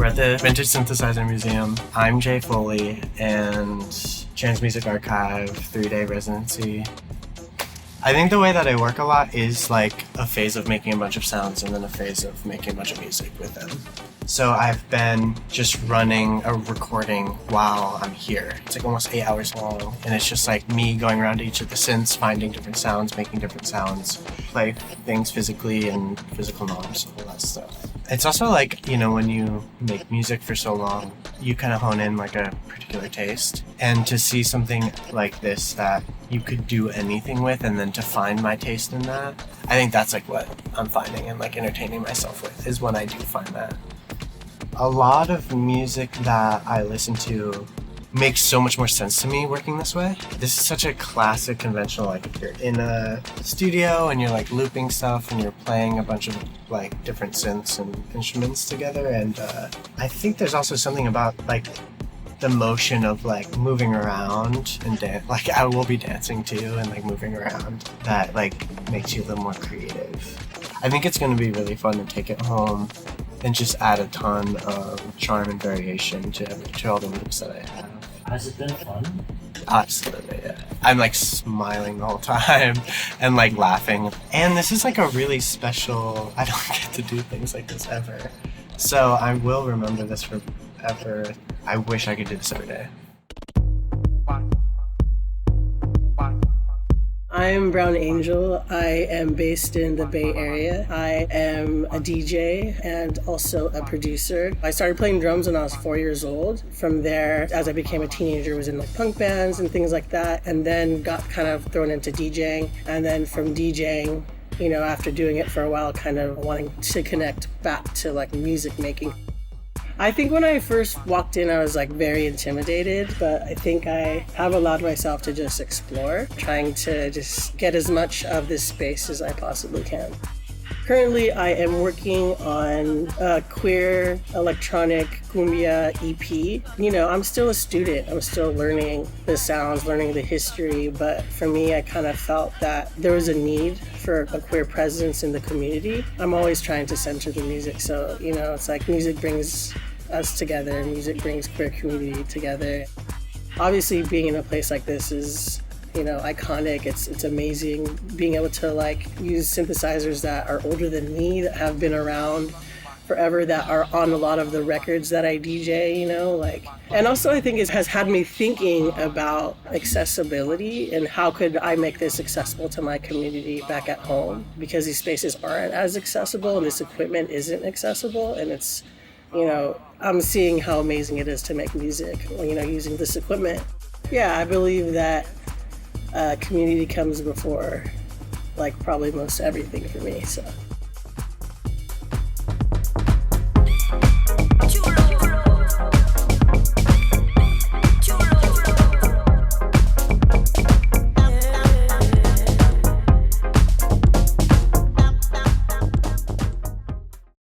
at the Vintage Synthesizer Museum. I'm Jay Foley, and Trans Music Archive 3-day residency. I think the way that I work a lot is like a phase of making a bunch of sounds and then a phase of making a bunch of music with them. So I've been just running a recording while I'm here. It's like almost 8 hours long, and it's just like me going around to each of the synths, finding different sounds, making different sounds, play things physically and physical norms, all that stuff. It's also like, you know, when you make music for so long, you kind of hone in like a particular taste. And to see something like this that you could do anything with, and then to find my taste in that, I think that's like what I'm finding and like entertaining myself with, is when I do find that. A lot of music that I listen to makes so much more sense to me working this way. This is such a classic conventional, like if you're in a studio and you're like looping stuff and you're playing a bunch of like different synths and instruments together, and I think there's also something about like the motion of like moving around and like I will be dancing too and like moving around, that like makes you a little more creative. I think it's going to be really fun to take it home and just add a ton of charm and variation to all the loops that I have. Has it been fun? Absolutely, yeah. I'm like smiling the whole time and like laughing. And this is like a really special, I don't get to do things like this ever. So I will remember this forever. I wish I could do this every day. I'm Brown Angel. I am based in the Bay Area. I am a DJ and also a producer. I started playing drums when I was 4 years old. From there, as I became a teenager, was in like punk bands and things like that, and then got kind of thrown into DJing. And then from DJing, you know, after doing it for a while, kind of wanting to connect back to like music making. I think when I first walked in, I was like very intimidated, but I think I have allowed myself to just explore, trying to just get as much of this space as I possibly can. Currently, I am working on a queer electronic cumbia EP. You know, I'm still a student. I'm still learning the sounds, learning the history, but for me, I kind of felt that there was a need for a queer presence in the community. I'm always trying to center the music, so, you know, it's like music brings us together, music brings queer community together. Obviously, being in a place like this is, you know, iconic. It's amazing being able to like use synthesizers that are older than me, that have been around forever, that are on a lot of the records that I DJ, you know, like. And also I think it has had me thinking about accessibility and how could I make this accessible to my community back at home, because these spaces aren't as accessible and this equipment isn't accessible, and it's, you know, I'm seeing how amazing it is to make music, you know, using this equipment. Yeah, I believe that community comes before like probably most everything for me, so.